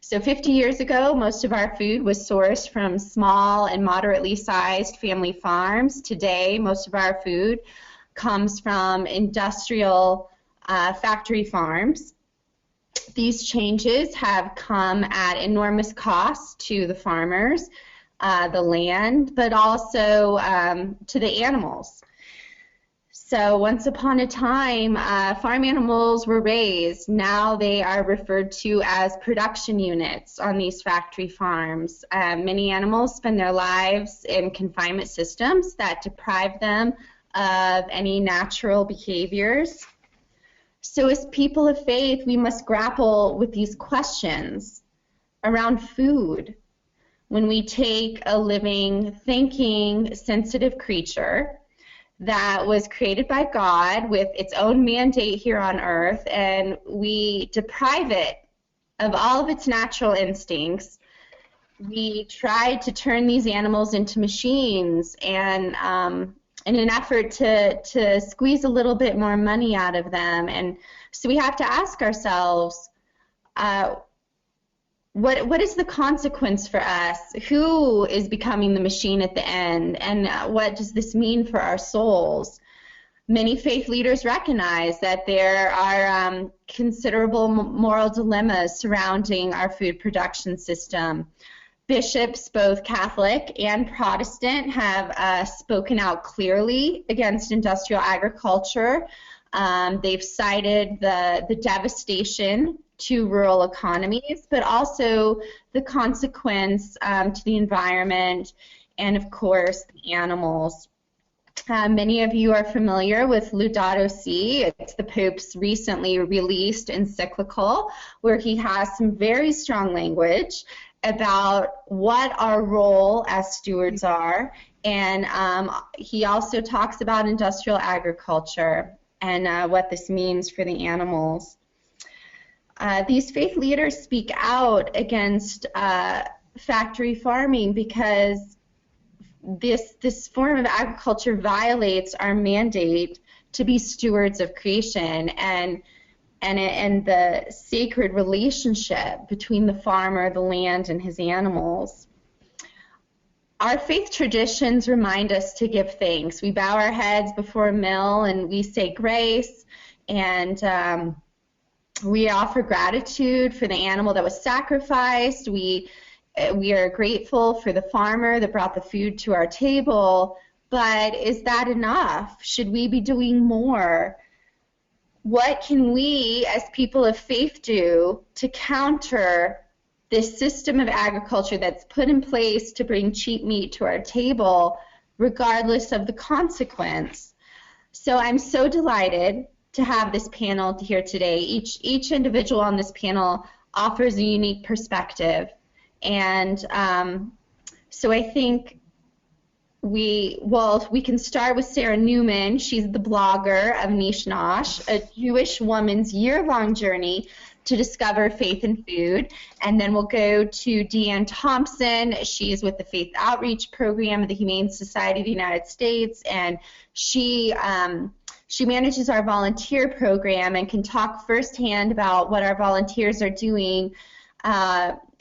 So 50 years ago, most of our food was sourced from small and moderately sized family farms. Today, most of our food comes from industrial factory farms. These changes have come at enormous cost to the farmers, the land, but also to the animals. So once upon a time, farm animals were raised. Now they are referred to as production units on these factory farms. Many animals spend their lives in confinement systems that deprive them of any natural behaviors. So as people of faith, we must grapple with these questions around food. When we take a living, thinking, sensitive creature that was created by God with its own mandate here on earth, and we deprive it of all of its natural instincts, we try to turn these animals into machines, and in an effort to squeeze a little bit more money out of them. And so we have to ask ourselves, what is the consequence for us? Who is becoming the machine at the end? And what does this mean for our souls? Many faith leaders recognize that there are considerable moral dilemmas surrounding our food production system. Bishops, both Catholic and Protestant, have spoken out clearly against industrial agriculture. They've cited the devastation to rural economies, but also the consequence to the environment and, of course, the animals. Many of you are familiar with Laudato Si. It's the Pope's recently released encyclical where he has some very strong language about what our role as stewards are, and he also talks about industrial agriculture and what this means for the animals. These faith leaders speak out against factory farming because this form of agriculture violates our mandate to be stewards of creation and the sacred relationship between the farmer, the land, and his animals. Our faith traditions remind us to give thanks. We bow our heads before a meal and we say grace, and we offer gratitude for the animal that was sacrificed. We are grateful for the farmer that brought the food to our table, but is that enough? Should we be doing more? What can we as people of faith do to counter this system of agriculture that's put in place to bring cheap meat to our table, regardless of the consequence? So I'm so delighted to have this panel here today. Each individual on this panel offers a unique perspective. And so I think we can start with Sarah Newman. She's the blogger of Neesh, Nosh, a Jewish woman's year-long journey to discover faith in food. And then we'll go to Deanne Thomsen. She's with the Faith Outreach Program of the Humane Society of the United States, and she manages our volunteer program and can talk firsthand about what our volunteers are doing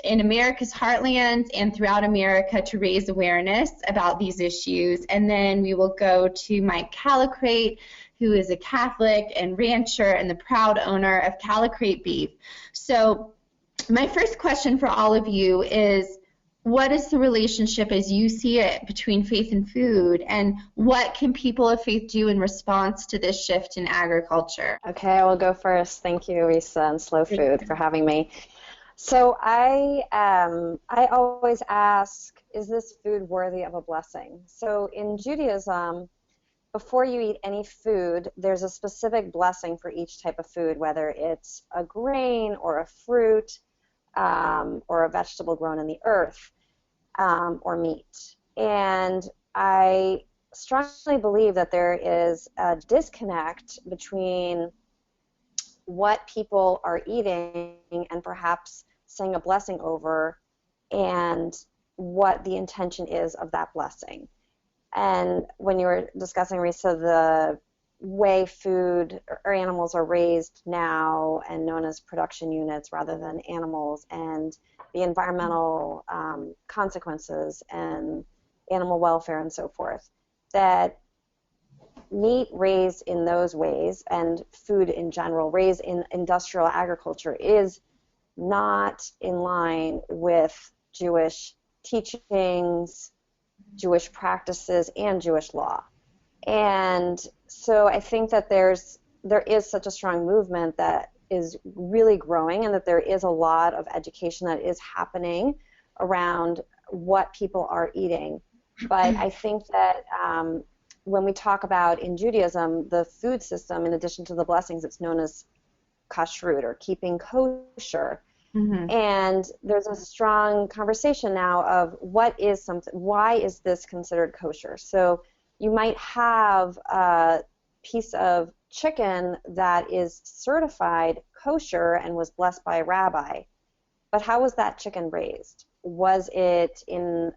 in America's heartland and throughout America to raise awareness about these issues. And then we will go to Mike Callicrate, who is a Catholic and rancher and the proud owner of Callicrate beef. So my first question for all of you is, what is the relationship as you see it between faith and food, and what can people of faith do in response to this shift in agriculture? Okay, I will go first. Thank you, Reasa and Slow Food, for having me. So I always ask, is this food worthy of a blessing? So in Judaism, before you eat any food, there's a specific blessing for each type of food, whether it's a grain or a fruit or a vegetable grown in the earth or meat. And I strongly believe that there is a disconnect between what people are eating and perhaps saying a blessing over and what the intention is of that blessing. And when you were discussing, Reasa, way food or animals are raised now and known as production units rather than animals, and the environmental consequences and animal welfare and so forth, that meat raised in those ways and food in general raised in industrial agriculture is not in line with Jewish teachings, Jewish practices, and Jewish law. And so I think that there is such a strong movement that is really growing, and that there is a lot of education that is happening around what people are eating. But I think that when we talk about in Judaism, the food system, in addition to the blessings, it's known as kashrut, or keeping kosher. Mm-hmm. And there's a strong conversation now of what is something, why is this considered kosher? So you might have a piece of chicken that is certified kosher and was blessed by a rabbi, but how was that chicken raised? Was it in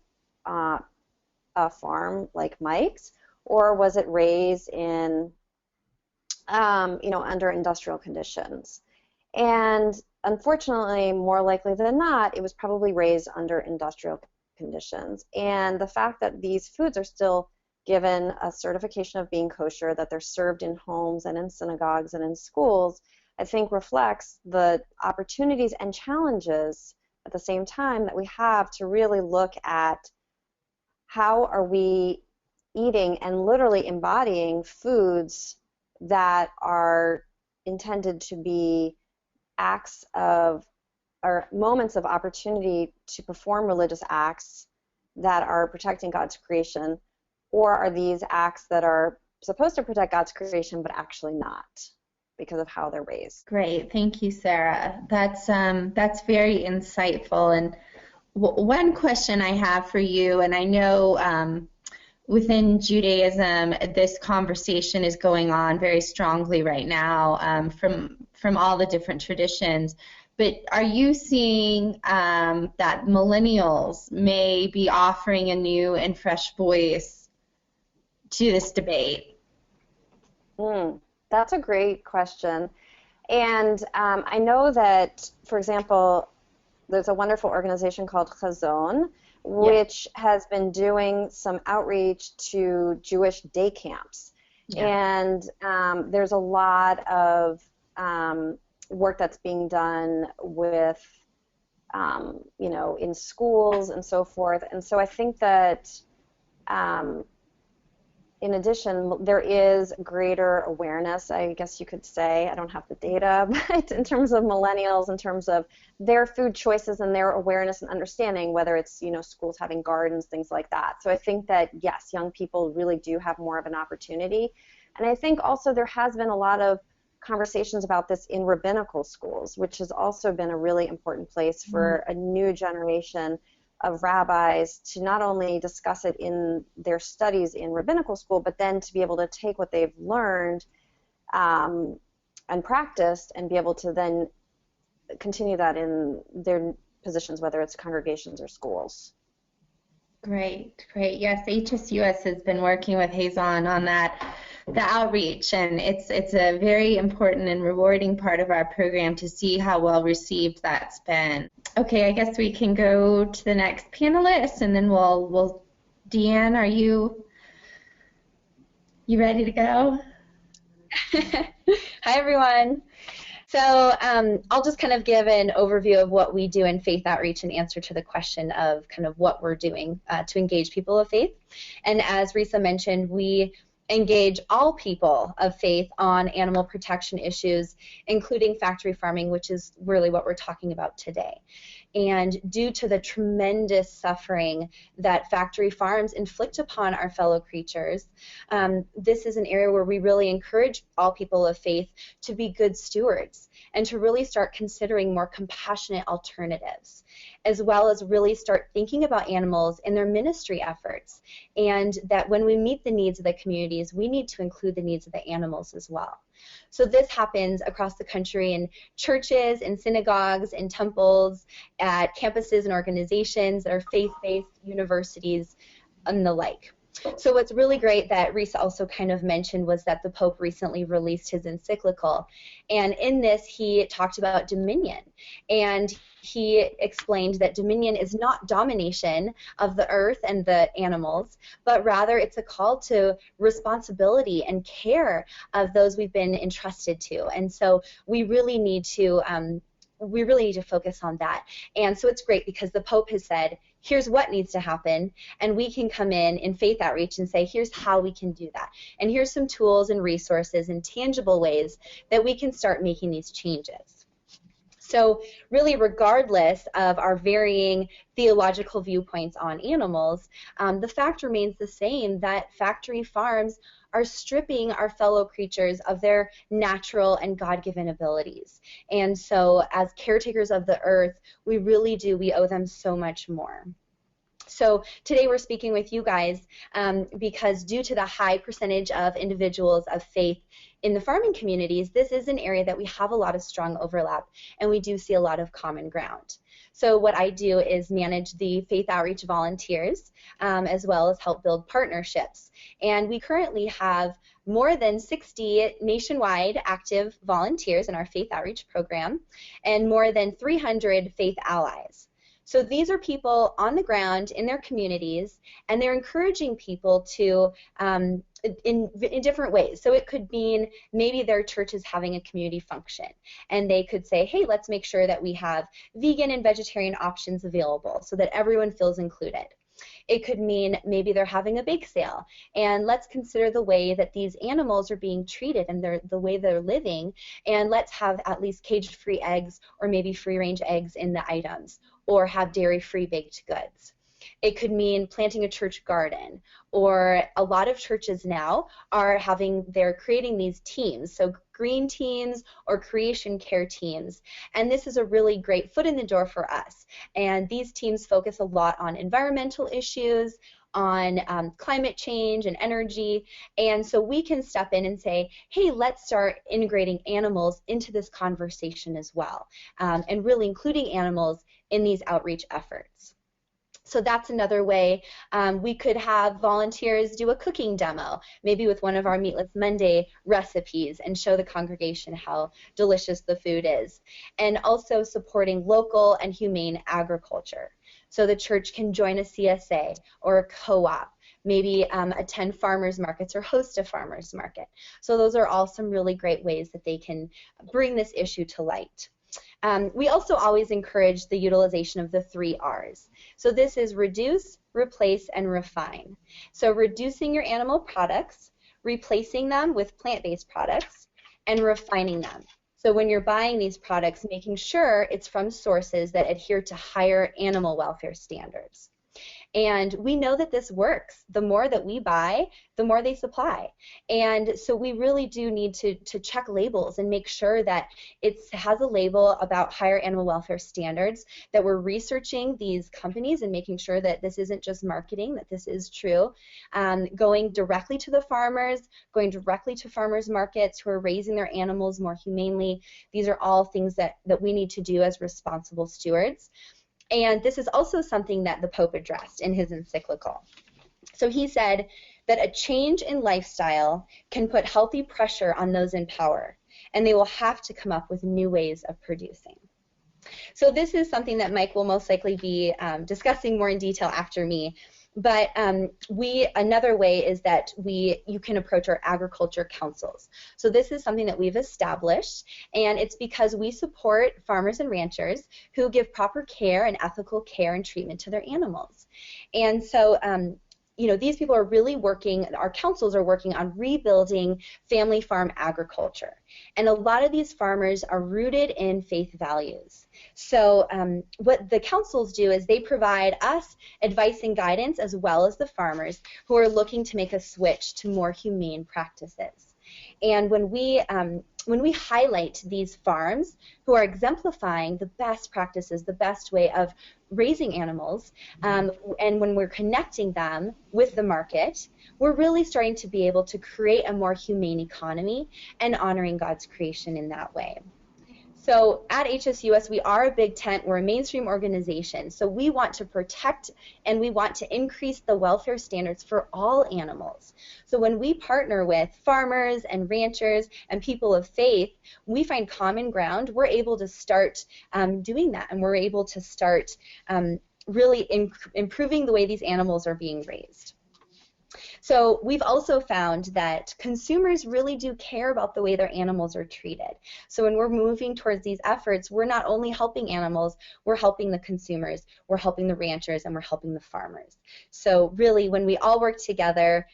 a farm like Mike's, or was it raised in, under industrial conditions? And unfortunately, more likely than not, it was probably raised under industrial conditions. And the fact that these foods are still given a certification of being kosher, that they're served in homes and in synagogues and in schools, I think reflects the opportunities and challenges at the same time that we have to really look at how are we eating and literally embodying foods that are intended to be acts of, or moments of opportunity to perform religious acts that are protecting God's creation, or are these acts that are supposed to protect God's creation but actually not because of how they're raised? Great, thank you, Sarah. That's very insightful. And one question I have for you, and I know within Judaism, this conversation is going on very strongly right now from all the different traditions. But are you seeing that millennials may be offering a new and fresh voice to this debate? That's a great question. And I know that, for example, there's a wonderful organization called Chazon, which has been doing some outreach to Jewish day camps. And there's a lot of work that's being done with, in schools and so forth. And so I think that in addition, there is greater awareness, I guess you could say. I don't have the data, but in terms of millennials, in terms of their food choices and their awareness and understanding, whether it's, schools having gardens, things like that. So I think that, yes, young people really do have more of an opportunity. And I think also there has been a lot of conversations about this in rabbinical schools, which has also been a really important place for a new generation of rabbis to not only discuss it in their studies in rabbinical school, but then to be able to take what they've learned and practiced and be able to then continue that in their positions, whether it's congregations or schools. Great. Yes, HSUS has been working with Hazon on the outreach, and it's a very important and rewarding part of our program to see how well received that's been. Okay, I guess we can go to the next panelist, and then we'll Deanne, are you ready to go? Hi, everyone. So I'll just kind of give an overview of what we do in faith outreach in answer to the question of kind of what we're doing to engage people of faith. And as Reasa mentioned, we engage all people of faith on animal protection issues, including factory farming, which is really what we're talking about today. And due to the tremendous suffering that factory farms inflict upon our fellow creatures, this is an area where we really encourage all people of faith to be good stewards and to really start considering more compassionate alternatives, as well as really start thinking about animals in their ministry efforts, and that when we meet the needs of the communities, we need to include the needs of the animals as well. So this happens across the country in churches, in synagogues, in temples, at campuses and organizations that are faith-based, universities, and the like. So what's really great that Reasa also kind of mentioned was that the Pope recently released his encyclical, and in this he talked about dominion, and he explained that dominion is not domination of the earth and the animals, but rather it's a call to responsibility and care of those we've been entrusted to. And so we really need to focus on that. And so it's great because the Pope has said, here's what needs to happen, and we can come in faith outreach and say, here's how we can do that. And here's some tools and resources and tangible ways that we can start making these changes. So really, regardless of our varying theological viewpoints on animals, the fact remains the same that factory farms are stripping our fellow creatures of their natural and God-given abilities. And so as caretakers of the earth, we owe them so much more. So today we're speaking with you guys because due to the high percentage of individuals of faith in the farming communities, this is an area that we have a lot of strong overlap, and we do see a lot of common ground. So what I do is manage the faith outreach volunteers as well as help build partnerships. And we currently have more than 60 nationwide active volunteers in our faith outreach program and more than 300 faith allies. So these are people on the ground in their communities, and they're encouraging people to in different ways. So it could mean maybe their church is having a community function, and they could say, hey, let's make sure that we have vegan and vegetarian options available so that everyone feels included. It could mean maybe they're having a bake sale, and let's consider the way that these animals are being treated and the way they're living, and let's have at least cage-free eggs or maybe free-range eggs in the items, or have dairy-free baked goods. It could mean planting a church garden, or a lot of churches now they're creating these teams, so green teams or creation care teams, and this is a really great foot in the door for us. And these teams focus a lot on environmental issues, on climate change and energy, and so we can step in and say, hey, let's start integrating animals into this conversation as well, and really including animals in these outreach efforts. So that's another way. We could have volunteers do a cooking demo, maybe with one of our Meatless Monday recipes, and show the congregation how delicious the food is. And also supporting local and humane agriculture. So the church can join a CSA or a co-op, maybe attend farmers markets or host a farmers market. So those are all some really great ways that they can bring this issue to light. We also always encourage the utilization of the 3 R's. So this is reduce, replace, and refine. So reducing your animal products, replacing them with plant-based products, and refining them. So when you're buying these products, making sure it's from sources that adhere to higher animal welfare standards. And we know that this works. The more that we buy, the more they supply. And so we really do need to check labels and make sure that it has a label about higher animal welfare standards, that we're researching these companies and making sure that this isn't just marketing, that this is true. Going directly to the farmers, going directly to farmers markets who are raising their animals more humanely. These are all things that we need to do as responsible stewards. And this is also something that the Pope addressed in his encyclical. So he said that a change in lifestyle can put healthy pressure on those in power, and they will have to come up with new ways of producing. So this is something that Mike will most likely be discussing more in detail after me. But another way is that you can approach our agriculture councils. So this is something that we've established, and it's because we support farmers and ranchers who give proper care and ethical care and treatment to their animals. And so these people are really working, our councils are working on rebuilding family farm agriculture. And a lot of these farmers are rooted in faith values. So what the councils do is they provide us advice and guidance as well as the farmers who are looking to make a switch to more humane practices. And when we highlight these farms who are exemplifying the best practices, the best way of raising animals, and when we're connecting them with the market, we're really starting to be able to create a more humane economy and honoring God's creation in that way. So at HSUS, we are a big tent. We're a mainstream organization. So we want to protect and we want to increase the welfare standards for all animals. So when we partner with farmers and ranchers and people of faith, we find common ground. We're able to start doing that, and we're able to start really improving the way these animals are being raised. So we've also found that consumers really do care about the way their animals are treated. So when we're moving towards these efforts, we're not only helping animals, we're helping the consumers, we're helping the ranchers, and we're helping the farmers. So really, when we all work together,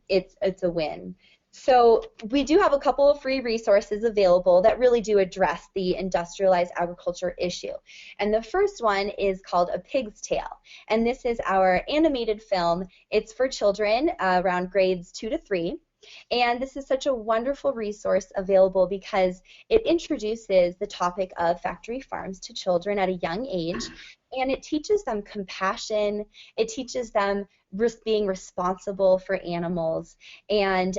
it's a win. So we do have a couple of free resources available that really do address the industrialized agriculture issue. And the first one is called A Pig's Tale. And this is our animated film. It's for children around grades 2 to 3. And this is such a wonderful resource available because it introduces the topic of factory farms to children at a young age, and it teaches them compassion, it teaches them being responsible for animals, and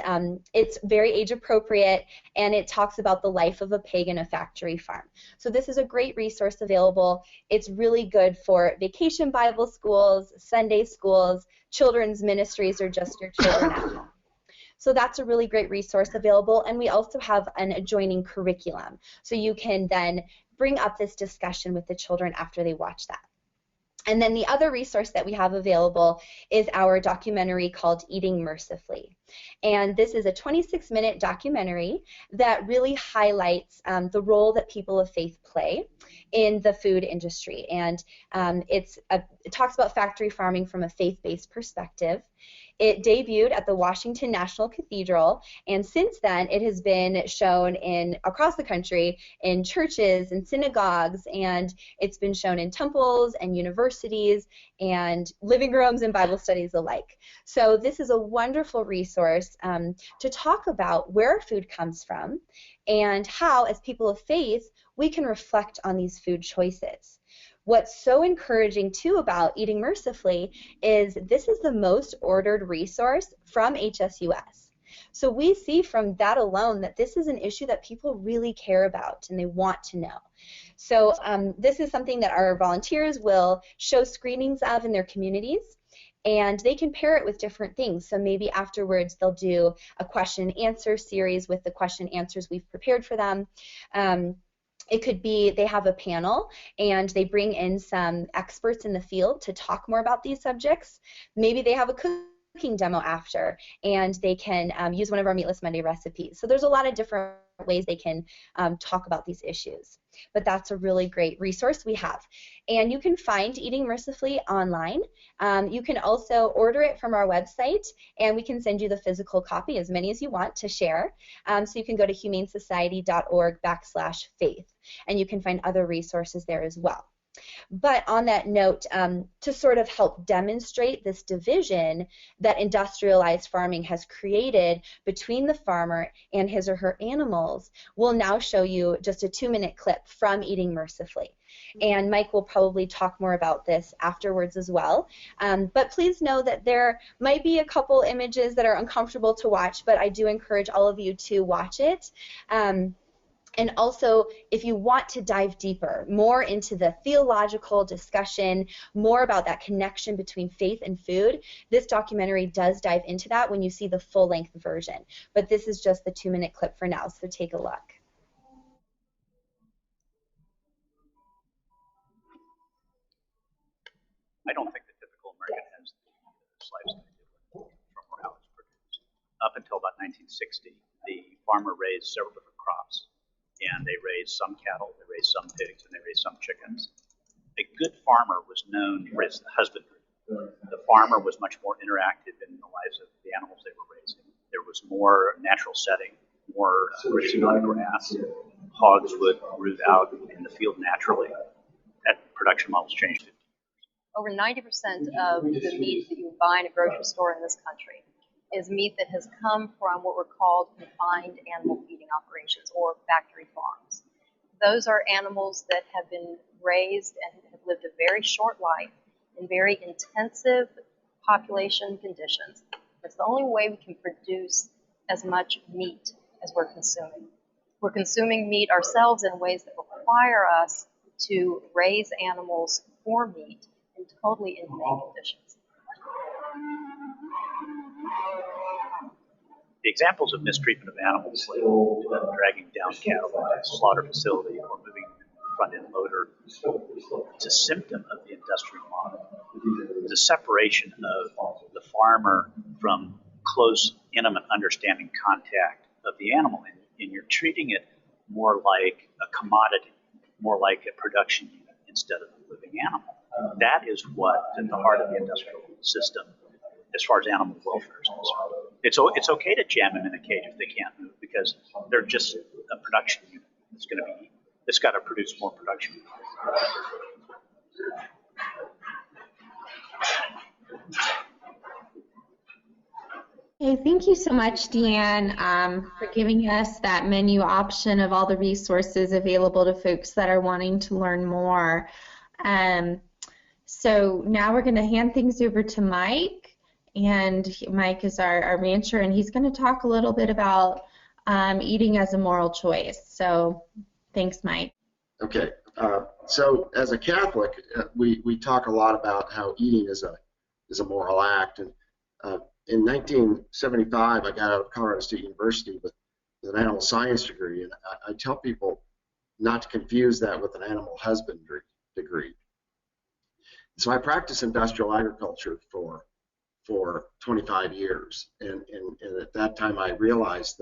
it's very age appropriate, and it talks about the life of a pig in a factory farm. So this is a great resource available. It's really good for vacation Bible schools, Sunday schools, children's ministries, or just your children at home. So that's a really great resource available, and we also have an adjoining curriculum. So you can then bring up this discussion with the children after they watch that. And then the other resource that we have available is our documentary called Eating Mercifully. And this is a 26-minute documentary that really highlights the role that people of faith play in the food industry. And it talks about factory farming from a faith-based perspective. It debuted at the Washington National Cathedral, and since then it has been shown across the country in churches and synagogues, and it's been shown in temples and universities and living rooms and Bible studies alike. So this is a wonderful resource to talk about where our food comes from and how, as people of faith, we can reflect on these food choices. What's so encouraging, too, about Eating Mercifully is this is the most ordered resource from HSUS. So we see from that alone that this is an issue that people really care about and they want to know. So this is something that our volunteers will show screenings of in their communities, and they can pair it with different things. So maybe afterwards they'll do a question and answer series with the question and answers we've prepared for them. It could be they have a panel and they bring in some experts in the field to talk more about these subjects. Maybe they have a cooking demo after, and they can use one of our Meatless Monday recipes. So there's a lot of different ways they can talk about these issues. But that's a really great resource we have. And you can find Eating Mercifully online. You can also order it from our website, and we can send you the physical copy, as many as you want to share. So you can go to humanesociety.org/faith, and you can find other resources there as well. But on that note, to sort of help demonstrate this division that industrialized farming has created between the farmer and his or her animals, we'll now show you just a 2-minute clip from Eating Mercifully. And Mike will probably talk more about this afterwards as well. But please know that there might be a couple images that are uncomfortable to watch, but I do encourage all of you to watch it. And also, if you want to dive deeper, more into the theological discussion, more about that connection between faith and food, this documentary does dive into that when you see the full-length version. But this is just the 2-minute clip for now, so take a look. I don't think the typical American has the lifestyle from how it's produced. Up until about 1960, the farmer raised several different crops. And they raised some cattle, they raised some pigs, and they raised some chickens. A good farmer was known for his husbandry. The farmer was much more interactive in the lives of the animals they were raising. There was more natural setting, more grazing on grass. Hogs would root out in the field naturally. That production model's changed. Over 90% of the meat that you buy in a grocery store in this country is meat that has come from what were called confined animal feeding operations, or factory farms. Those are animals that have been raised and have lived a very short life in very intensive population conditions. It's the only way we can produce as much meat as we're consuming. We're consuming meat ourselves in ways that were require us to raise animals for meat in totally inhumane conditions. The examples of mistreatment of animals, like dragging down cattle into a slaughter facility or moving the front-end loader, it's a symptom of the industrial model. It's a separation of the farmer from close, intimate understanding contact of the animal, and you're treating it more like a commodity, more like a production unit instead of a living animal. That is what's at the heart of the industrial system as far as animal welfare is concerned. It's okay to jam them in a cage if they can't move, because they're just a production unit. It's got to produce more production. Okay, thank you so much, Deanne, for giving us that menu option of all the resources available to folks that are wanting to learn more. So now we're going to hand things over to Mike, and Mike is our rancher, and he's going to talk a little bit about eating as a moral choice. So thanks, Mike. Okay, so as a Catholic, we talk a lot about how eating is a moral act, and in 1975, I got out of Colorado State University with an animal science degree, and I tell people not to confuse that with an animal husbandry degree. So I practiced industrial agriculture for 25 years, and at that time I realized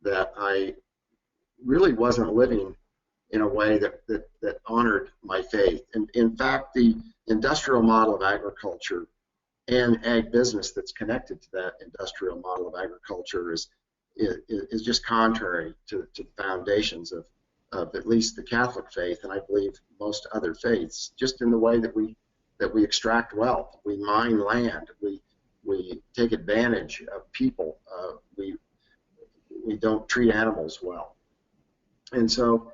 that I really wasn't living in a way that honored my faith. And in fact, the industrial model of agriculture and ag business that's connected to that industrial model of agriculture is just contrary to the foundations of at least the Catholic faith, and I believe most other faiths, just in the way that we extract wealth, we mine land, we take advantage of people, we don't treat animals well, and so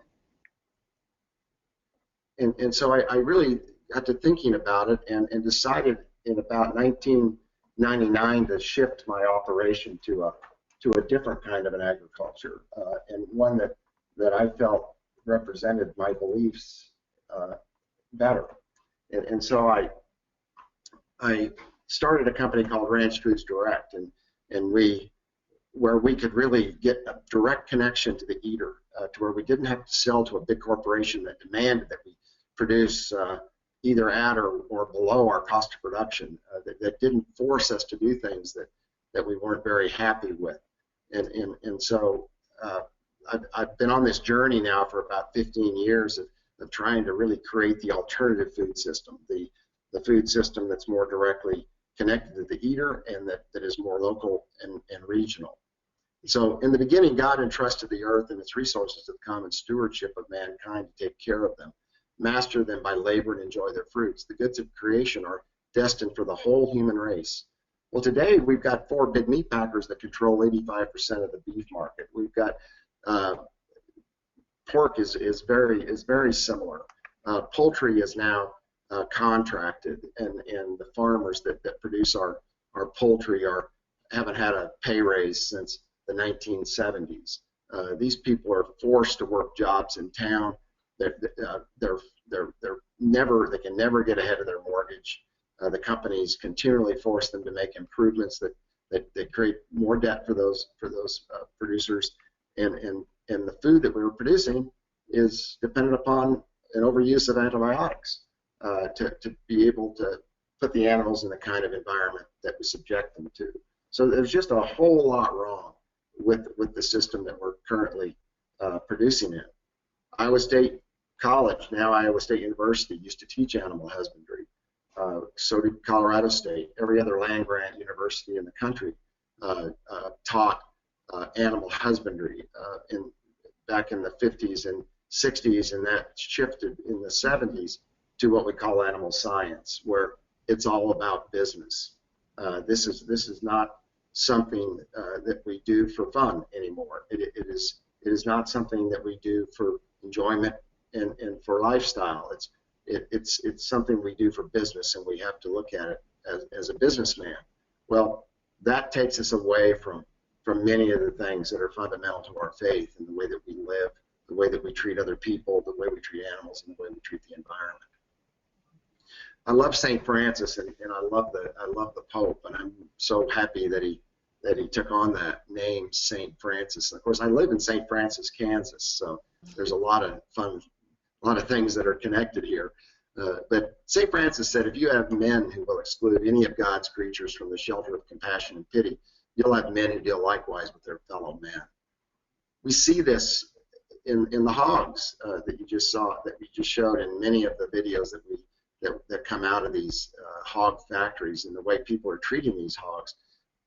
I really got to thinking about it and decided in about 1999 to shift my operation to a different kind of an agriculture, and one that I felt represented my beliefs better. And so I started a company called Ranch Foods Direct, and where we could really get a direct connection to the eater, to where we didn't have to sell to a big corporation that demanded that we produce either at or below our cost of production, that didn't force us to do things that we weren't very happy with. And so I've been on this journey now for about 15 years of trying to really create the alternative food system, the food system that's more directly connected to the eater and that is more local and regional. So in the beginning, God entrusted the earth and its resources to the common stewardship of mankind to take care of them, master them by labor and enjoy their fruits. The goods of creation are destined for the whole human race. Well, today we've got 4 big meat packers that control 85% of the beef market. We've got pork is very similar. Poultry is now contracted, and the farmers that produce our poultry haven't had a pay raise since the 1970s. These people are forced to work jobs in town. They can never get ahead of their mortgage. The companies continually force them to make improvements that create more debt for those producers, and the food that we were producing is dependent upon an overuse of antibiotics to be able to put the animals in the kind of environment that we subject them to. So there's just a whole lot wrong with the system that we're currently producing in. Iowa State College, now Iowa State University, used to teach animal husbandry. So did Colorado State. Every other land-grant university in the country taught animal husbandry back in the 50s and 60s, and that shifted in the 70s to what we call animal science, where it's all about business. This is not something that we do for fun anymore. It is not something that we do for enjoyment and for lifestyle. It's something we do for business, and we have to look at it as a businessman. Well, that takes us away from many of the things that are fundamental to our faith and the way that we live the way that we treat other people, the way we treat animals, and the way we treat the environment. I love St. Francis, and I love the Pope, and I'm so happy that he took on that name, St. Francis. Of course, I live in St. Francis, Kansas, so there's a lot of fun, a lot of things that are connected here. But St. Francis said, if you have men who will exclude any of God's creatures from the shelter of compassion and pity, you'll have men who deal likewise with their fellow men. We see this in the hogs that you just saw, that we just showed in many of the videos that come out of these hog factories, and the way people are treating these hogs.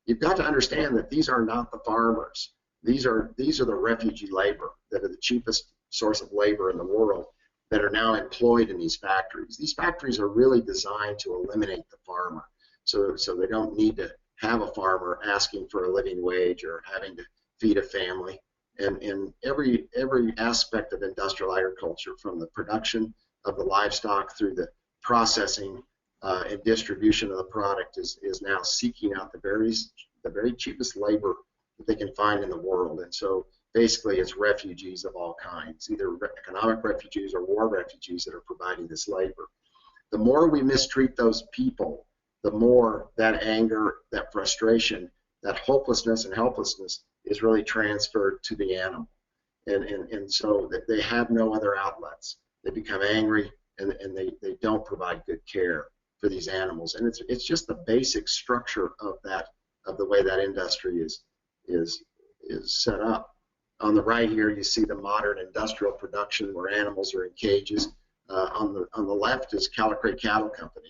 You've got to understand that these are not the farmers. These are the refugee labor that are the cheapest source of labor in the world that are now employed in these factories. These factories are really designed to eliminate the farmer, so they don't need to have a farmer asking for a living wage or having to feed a family. And every aspect of industrial agriculture, from the production of the livestock through the processing and distribution of the product, is now seeking out the very cheapest labor that they can find in the world. And so basically it's refugees of all kinds, either economic refugees or war refugees, that are providing this labor. The more we mistreat those people, the more that anger, that frustration, that hopelessness and helplessness is really transferred to the animal. And so that they have no other outlets. They become angry, and they don't provide good care for these animals. And it's just the basic structure of the way that industry is set up. On the right here, you see the modern industrial production where animals are in cages. On the left is Callicrate Cattle Company,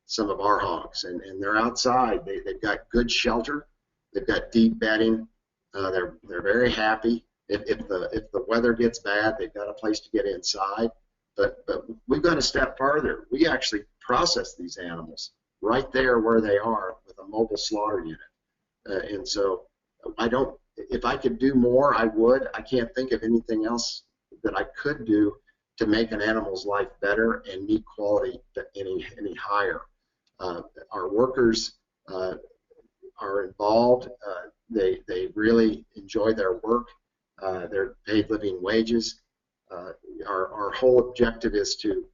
some of our hogs, and they're outside. They've got good shelter. They've got deep bedding. They're very happy. If the weather gets bad, they've got a place to get inside. But we've gone a step farther. We actually process these animals right there where they are with a mobile slaughter unit. And so if I could do more, I would. I can't think of anything else that I could do to make an animal's life better and meet quality any higher. Our workers are involved. They really enjoy their work. They're paid living wages. Our whole objective is to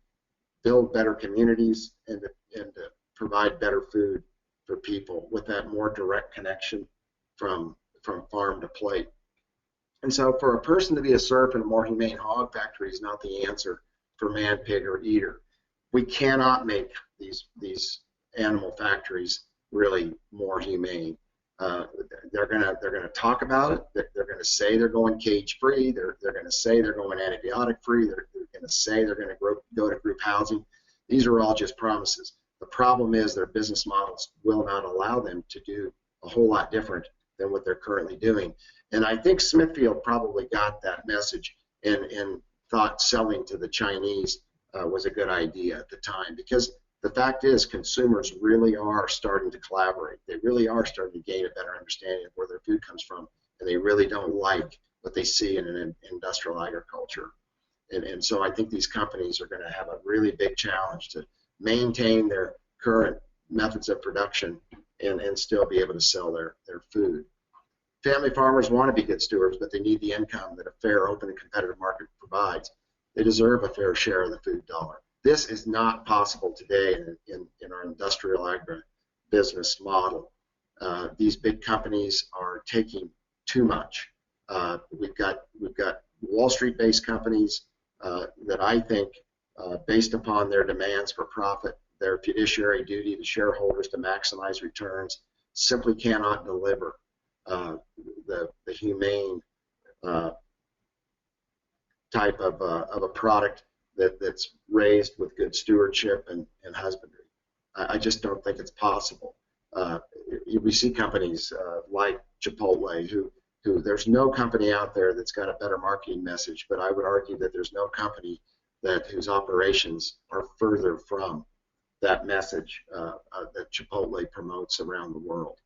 build better communities and to provide better food for people with that more direct connection from farm to plate. And so for a person to be a serf in a more humane hog factory is not the answer for man, pig, or eater. We cannot make these animal factories really more humane. They're gonna talk about it. They're gonna say they're going cage free. They're gonna say they're going antibiotic free. They're gonna say they're gonna go to group housing. These are all just promises. The problem is their business models will not allow them to do a whole lot different than what they're currently doing. And I think Smithfield probably got that message and thought selling to the Chinese was a good idea at the time, because the fact is consumers really are starting to collaborate. They really are starting to gain a better understanding of where their food comes from, and they really don't like what they see in an industrial agriculture. And so I think these companies are going to have a really big challenge to maintain their current methods of production and still be able to sell their food. Family farmers want to be good stewards, but they need the income that a fair, open, and competitive market provides. They deserve a fair share of the food dollar. This is not possible today in our industrial agribusiness model. These big companies are taking too much. We've got Wall Street-based companies that I think, based upon their demands for profit, their fiduciary duty to shareholders to maximize returns, simply cannot deliver the humane type of a product that's raised with good stewardship and husbandry. I just don't think it's possible. We see companies like Chipotle who there's no company out there that's got a better marketing message, but I would argue that there's no company whose operations are further from that message that Chipotle promotes around the world.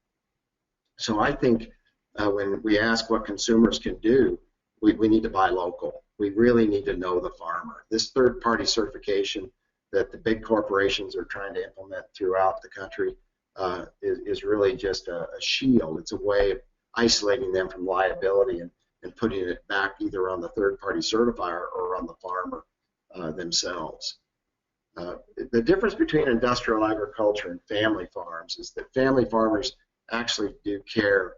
So I think when we ask what consumers can do, we need to buy local. We really need to know the farmer. This third-party certification that the big corporations are trying to implement throughout the country is really just a shield. It's a way of isolating them from liability and and putting it back either on the third-party certifier or on the farmer themselves. The difference between industrial agriculture and family farms is that family farmers actually do care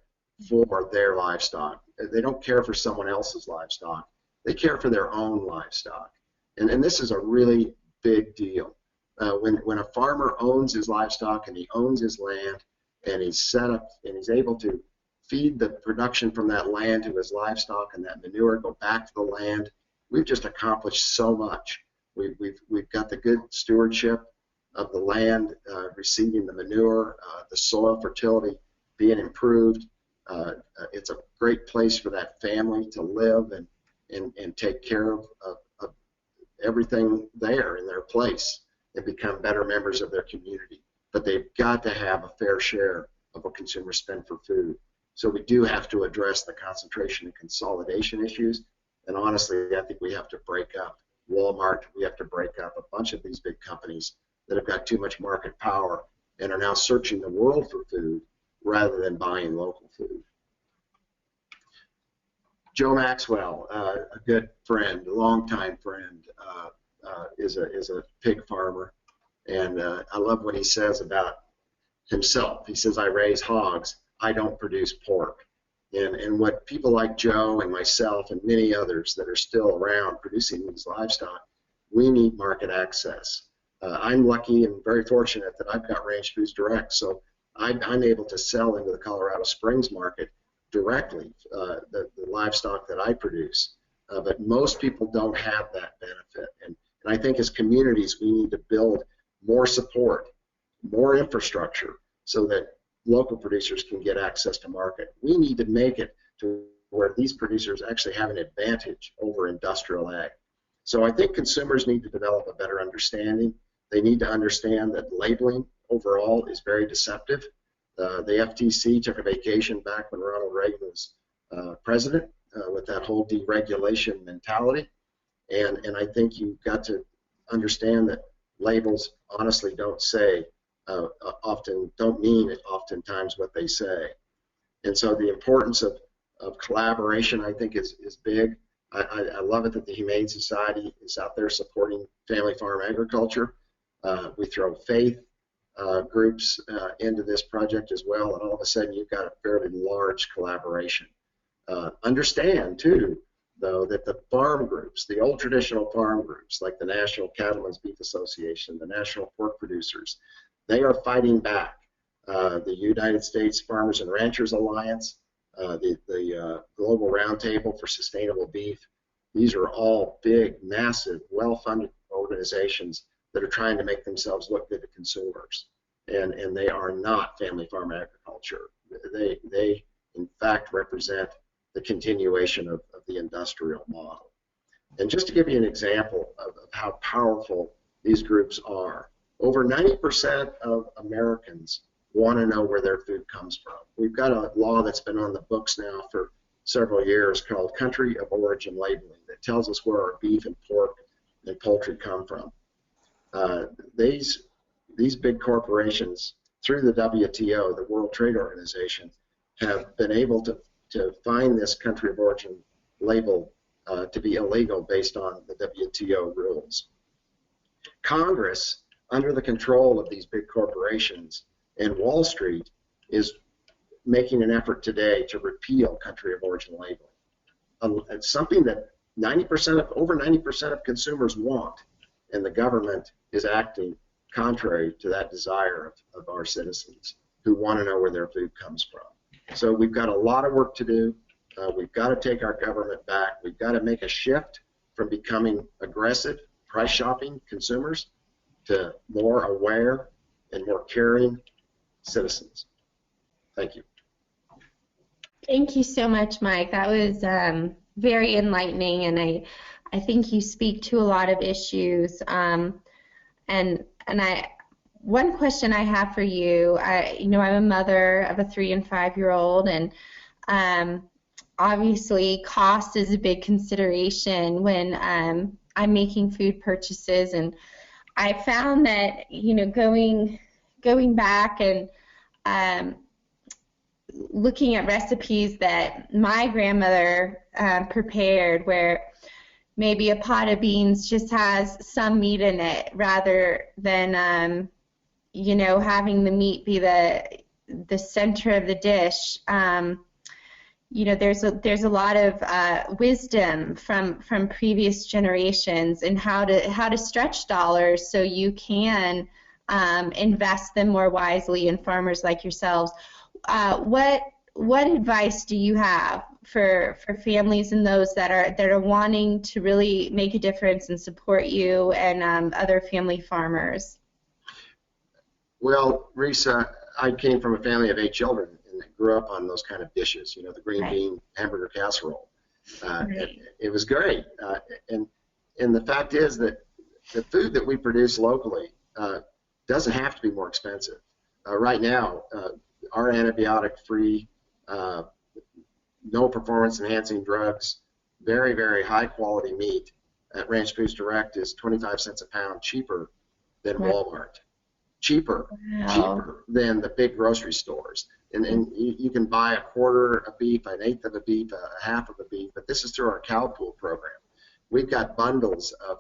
for their livestock. They don't care for someone else's livestock. They care for their own livestock. And this is a really big deal. When a farmer owns his livestock and he owns his land and he's set up and he's able to feed the production from that land to his livestock and that manure go back to the land, we've just accomplished so much. We've got the good stewardship of the land, receiving the manure, the soil fertility being improved. It's a great place for that family to live and take care of everything there in their place and become better members of their community. But they've got to have a fair share of what consumers spend for food. So we do have to address the concentration and consolidation issues. And honestly, I think we have to break up Walmart. We have to break up a bunch of these big companies that have got too much market power and are now searching the world for food rather than buying local food. Joe Maxwell, a good friend, a longtime friend, is a pig farmer, and I love what he says about himself. He says, "I raise hogs, I don't produce pork." And what people like Joe and myself and many others that are still around producing these livestock, we need market access. I'm lucky and very fortunate that I've got Range Foods Direct, so I'm able to sell into the Colorado Springs market directly the livestock that I produce. But most people don't have that benefit. And I think as communities, we need to build more support, more infrastructure, so that local producers can get access to market. We need to make it to where these producers actually have an advantage over industrial ag. So I think consumers need to develop a better understanding. They need to understand that labeling overall is very deceptive. The FTC took a vacation back when Ronald Reagan was president with that whole deregulation mentality. And I think you've got to understand that labels honestly don't say don't mean oftentimes what they say. And so the importance of collaboration, I think, is big. I love it that the Humane Society is out there supporting family farm agriculture. We throw faith groups into this project as well, and all of a sudden you've got a fairly large collaboration. Understand, too, though, that the farm groups, the old traditional farm groups, like the National Cattlemen's Beef Association, the National Pork Producers, they are fighting back. The United States Farmers and Ranchers Alliance, the Global Roundtable for Sustainable Beef, these are all big, massive, well-funded organizations that are trying to make themselves look good to consumers. And they are not family farm agriculture. They in fact, represent the continuation of the industrial model. And just to give you an example of how powerful these groups are, over 90% of Americans want to know where their food comes from. We've got a law that's been on the books now for several years called Country of Origin Labeling that tells us where our beef and pork and poultry come from. These big corporations, through the WTO, the World Trade Organization, have been able to find this country of origin label to be illegal based on the WTO rules. Congress, under the control of these big corporations, and Wall Street is making an effort today to repeal country of origin labeling. It's something that over 90% of consumers want, and the government is acting contrary to that desire of our citizens who want to know where their food comes from. So we've got a lot of work to do. We've got to take our government back. We've got to make a shift from becoming aggressive, price shopping consumers to more aware and more caring citizens. Thank you. Thank you so much, Mike. That was very enlightening, and I think you speak to a lot of issues. One question I have for you, I'm a mother of a 3- and 5-year-old, and obviously cost is a big consideration when I'm making food purchases, and I found that going back and looking at recipes that my grandmother prepared, where maybe a pot of beans just has some meat in it rather than having the meat be the center of the dish. There's a lot of wisdom from previous generations in how to stretch dollars so you can invest them more wisely in farmers like yourselves. What advice do you have for families and those that are wanting to really make a difference and support you and other family farmers? Well, Reasa, I came from a family of 8 children and grew up on those kind of dishes, the green bean hamburger casserole. It was great. And the fact is that the food that we produce locally doesn't have to be more expensive. Right now, our antibiotic-free, no performance-enhancing drugs, very, very high-quality meat at Ranch Foods Direct is 25 cents a pound cheaper than Walmart. Cheaper than the big grocery stores. And you can buy a quarter of beef, an eighth of a beef, a half of a beef, but this is through our cow pool program. We've got bundles of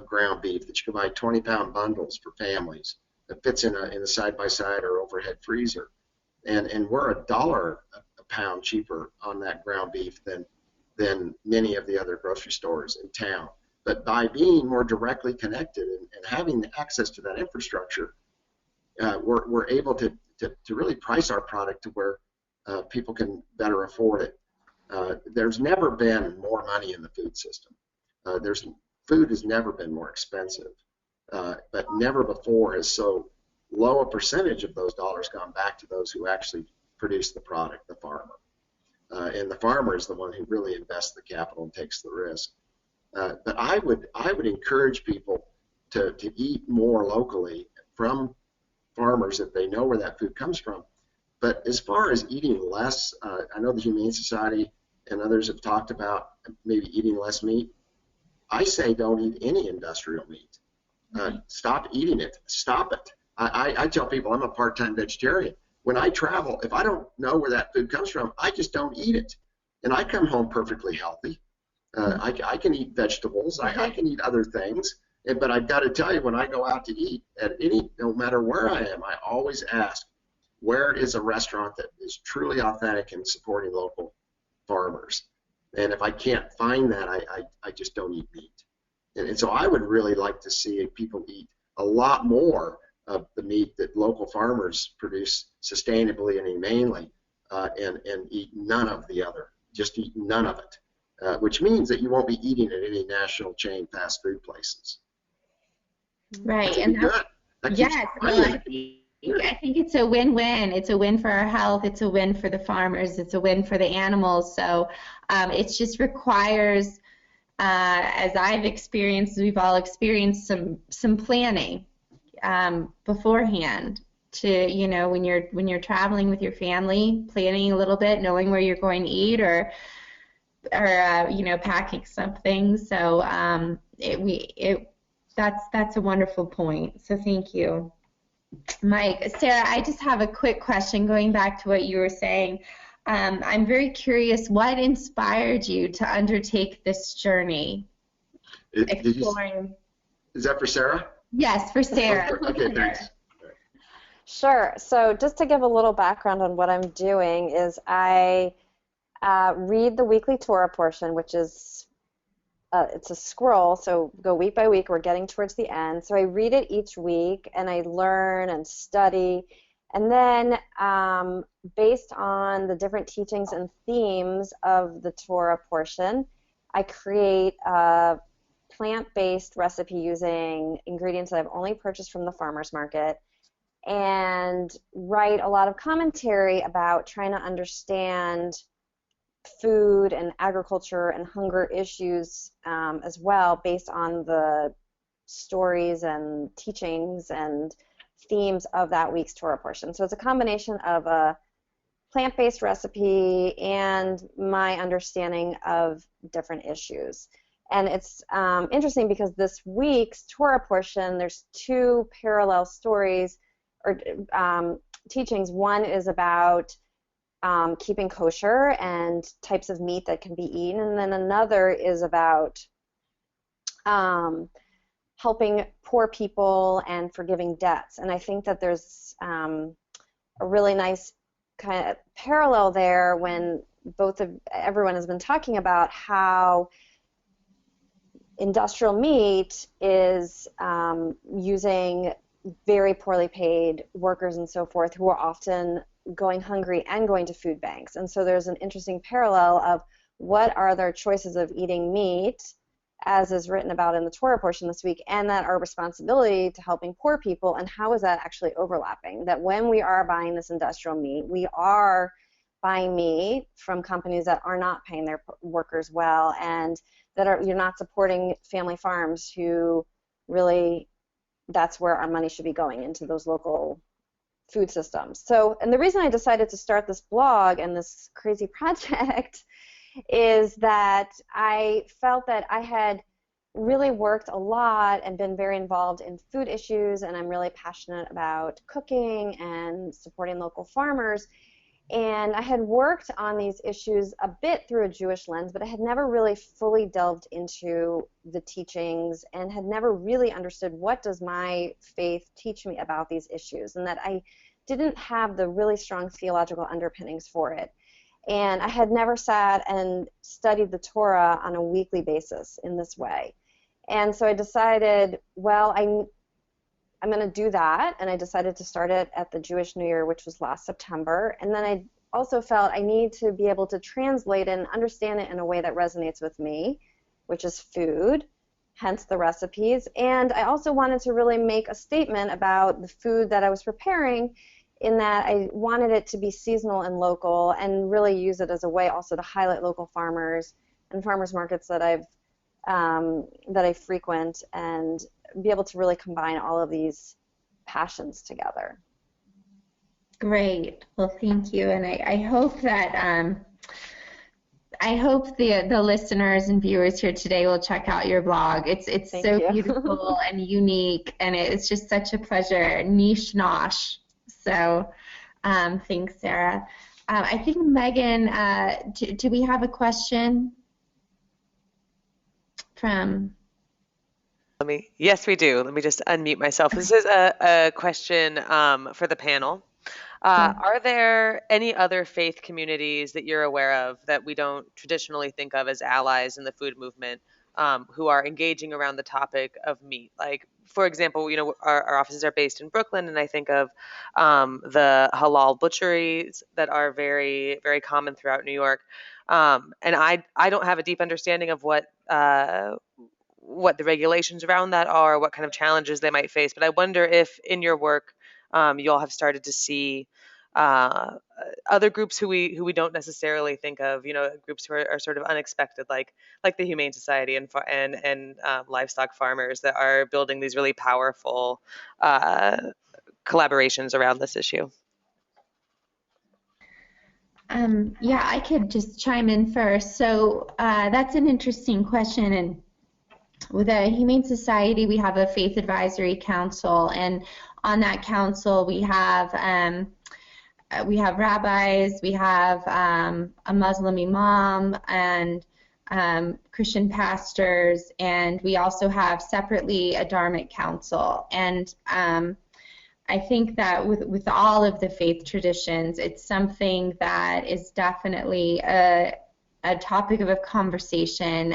ground beef that you can buy, 20-pound bundles for families that fits in a side-by-side or overhead freezer. And we're $1 a pound cheaper on that ground beef than many of the other grocery stores in town. But by being more directly connected and having the access to that infrastructure, we're able to really price our product to where people can better afford it. There's never been more money in the food system. Food has never been more expensive, but never before has so low a percentage of those dollars gone back to those who actually produce the product, the farmer. And the farmer is the one who really invests the capital and takes the risk. But I would encourage people to eat more locally from farmers if they know where that food comes from. But as far as eating less, I know the Humane Society and others have talked about maybe eating less meat. I say don't eat any industrial meat. Stop eating it. Stop it. I tell people I'm a part-time vegetarian. When I travel, if I don't know where that food comes from, I just don't eat it. And I come home perfectly healthy. I can eat vegetables. I can eat other things. But I've got to tell you, when I go out to eat, no matter where I am, I always ask, where is a restaurant that is truly authentic and supporting local farmers? And if I can't find that, I just don't eat meat. And so I would really like to see people eat a lot more of the meat that local farmers produce sustainably and humanely, and eat none of the other. Just eat none of it, which means that you won't be eating at any national chain fast food places. Right, and yes, well, I think it's a win-win. It's a win for our health. It's a win for the farmers. It's a win for the animals. So it just requires, as I've experienced, we've all experienced some planning beforehand. To when you're traveling with your family, planning a little bit, knowing where you're going to eat, or packing something. So that's a wonderful point. So thank you, Mike. Sarah, I just have a quick question going back to what you were saying. I'm very curious, what inspired you to undertake this journey? Exploring. Is that for Sarah? Yes, for Sarah. Okay, thanks. Sure. So just to give a little background on what I'm doing is I read the weekly Torah portion, which is it's a scroll, so go week by week. We're getting towards the end. So I read it each week, and I learn and study. And then based on the different teachings and themes of the Torah portion, I create a plant-based recipe using ingredients that I've only purchased from the farmer's market, and write a lot of commentary about trying to understand food and agriculture and hunger issues as well, based on the stories and teachings and themes of that week's Torah portion. So it's a combination of a plant-based recipe and my understanding of different issues. And it's interesting because this week's Torah portion, there's 2 parallel stories or teachings. One is about keeping kosher and types of meat that can be eaten, and then another is about helping poor people and forgiving debts. And I think that there's a really nice kind of parallel there when everyone has been talking about how industrial meat is using very poorly paid workers and so forth who are often going hungry and going to food banks. And so there's an interesting parallel of what are their choices of eating meat, as is written about in the Torah portion this week, and that our responsibility to helping poor people, and how is that actually overlapping? That when we are buying this industrial meat, we are buying meat from companies that are not paying their workers well, and that you're not supporting family farms who really, that's where our money should be going, into those local food systems. So, and the reason I decided to start this blog and this crazy project is that I felt that I had really worked a lot and been very involved in food issues, and I'm really passionate about cooking and supporting local farmers. And I had worked on these issues a bit through a Jewish lens, but I had never really fully delved into the teachings and had never really understood what does my faith teach me about these issues, and that I didn't have the really strong theological underpinnings for it. And I had never sat and studied the Torah on a weekly basis in this way. And so I decided, well, I'm going to do that, and I decided to start it at the Jewish New Year, which was last September. And then I also felt I need to be able to translate and understand it in a way that resonates with me, which is food, hence the recipes. And I also wanted to really make a statement about the food that I was preparing, in that I wanted it to be seasonal and local, and really use it as a way also to highlight local farmers and farmers markets that I frequent, and be able to really combine all of these passions together. Great. Well, thank you, and I hope that I hope the listeners and viewers here today will check out your blog. It's so beautiful and unique, and it's just such a pleasure. Neesh, Nosh. So thanks, Sarah. I think, Megan, do we have a question from? Yes, we do. Let me just unmute myself. This is a question for the panel. Are there any other faith communities that you're aware of that we don't traditionally think of as allies in the food movement, who are engaging around the topic of meat? Like, for example, our offices are based in Brooklyn, and I think of the halal butcheries that are very, very common throughout New York. And I don't have a deep understanding of what the regulations around that are, what kind of challenges they might face. But I wonder if in your work you all have started to see other groups who we don't necessarily think of, groups who are sort of unexpected, like the Humane Society and livestock farmers that are building these really powerful collaborations around this issue. Yeah, I could just chime in first. So that's an interesting question, and with the Humane Society, we have a faith advisory council, and on that council we have rabbis, we have a Muslim imam, and Christian pastors, and we also have separately a dharmic council. And I think that with all of the faith traditions, it's something that is definitely a topic of a conversation,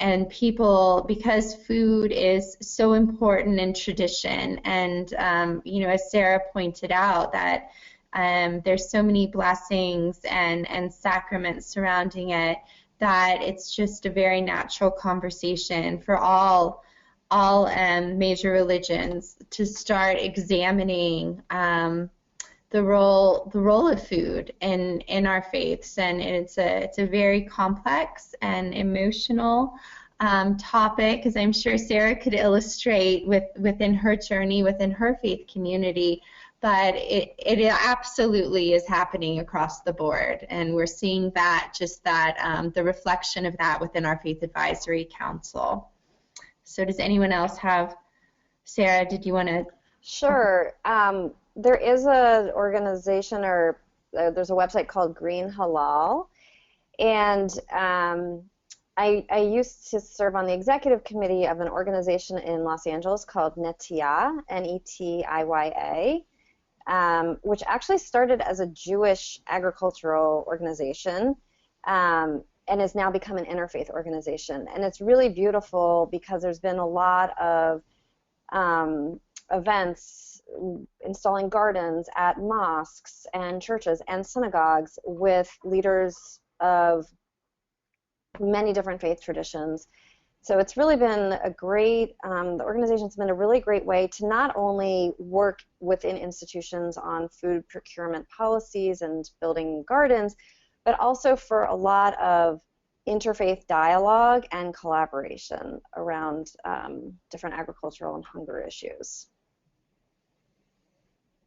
and people, because food is so important in tradition, and as Sarah pointed out, that there's so many blessings and sacraments surrounding it, that it's just a very natural conversation for all major religions to start examining the role of food in our faiths, and it's a very complex and emotional topic, as I'm sure Sarah could illustrate within her journey within her faith community. But it absolutely is happening across the board, and we're seeing that the reflection of that within our faith advisory council. So does anyone else have? Sarah, did you want to? Sure. There is an organization or there's a website called Green Halal, and I used to serve on the executive committee of an organization in Los Angeles called Netiya, Netiya, which actually started as a Jewish agricultural organization, and has now become an interfaith organization. And it's really beautiful because there's been a lot of events installing gardens at mosques and churches and synagogues with leaders of many different faith traditions. So it's really been a great, the organization's been a really great way to not only work within institutions on food procurement policies and building gardens, but also for a lot of interfaith dialogue and collaboration around different agricultural and hunger issues.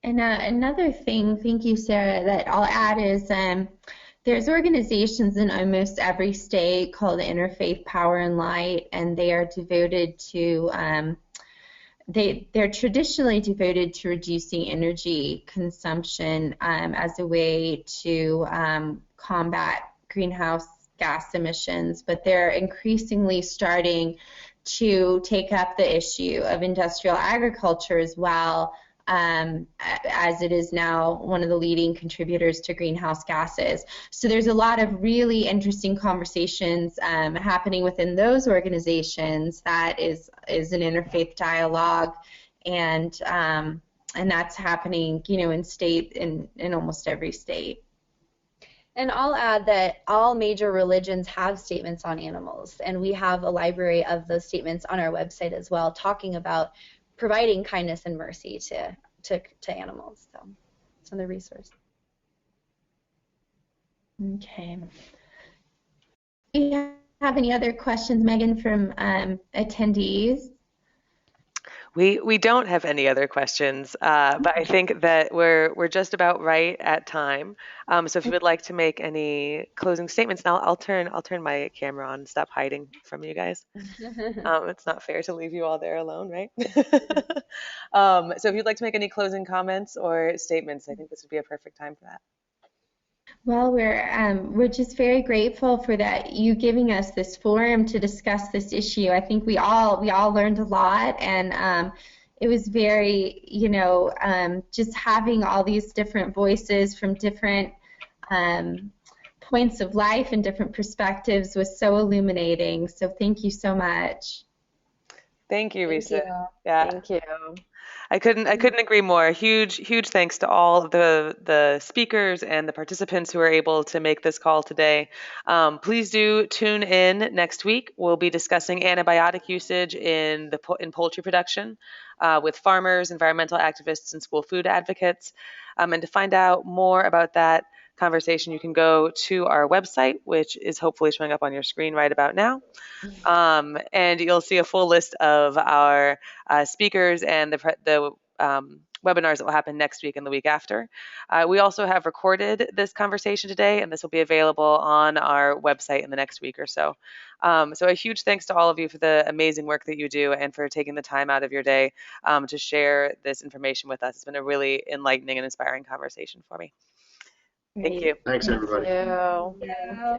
And another thing, thank you, Sarah, that I'll add is there's organizations in almost every state called Interfaith Power and Light, and they are devoted to, they're traditionally devoted to reducing energy consumption as a way to combat greenhouse gas emissions, but they're increasingly starting to take up the issue of industrial agriculture as well, as it is now one of the leading contributors to greenhouse gases. So there's a lot of really interesting conversations happening within those organizations that is an interfaith dialogue, and that's happening, you know, in almost every state. And I'll add that all major religions have statements on animals, and we have a library of those statements on our website as well, talking about providing kindness and mercy to animals. So it's another resource. Okay. Do you have any other questions, Megan, from attendees? We don't have any other questions, but I think that we're just about right at time. So if you would like to make any closing statements, now I'll turn my camera on and stop hiding from you guys. It's not fair to leave you all there alone, right? So if you'd like to make any closing comments or statements, I think this would be a perfect time for that. Well, we're just very grateful for that, you giving us this forum to discuss this issue. I think we all learned a lot, and it was very, you know, just having all these different voices from different points of life and different perspectives was so illuminating. So thank you so much. Thank you, Reasa. Yeah. Thank you. I couldn't agree more. Huge thanks to all of the speakers and the participants who were able to make this call today. Please do tune in next week. We'll be discussing antibiotic usage in poultry production with farmers, environmental activists, and school food advocates. And to find out more about that conversation, you can go to our website, which is hopefully showing up on your screen right about now. And you'll see a full list of our speakers and the webinars that will happen next week and the week after. We also have recorded this conversation today, and this will be available on our website in the next week or so. So a huge thanks to all of you for the amazing work that you do and for taking the time out of your day to share this information with us. It's been a really enlightening and inspiring conversation for me. Thank you. Thanks, everybody. Thank you. Yeah.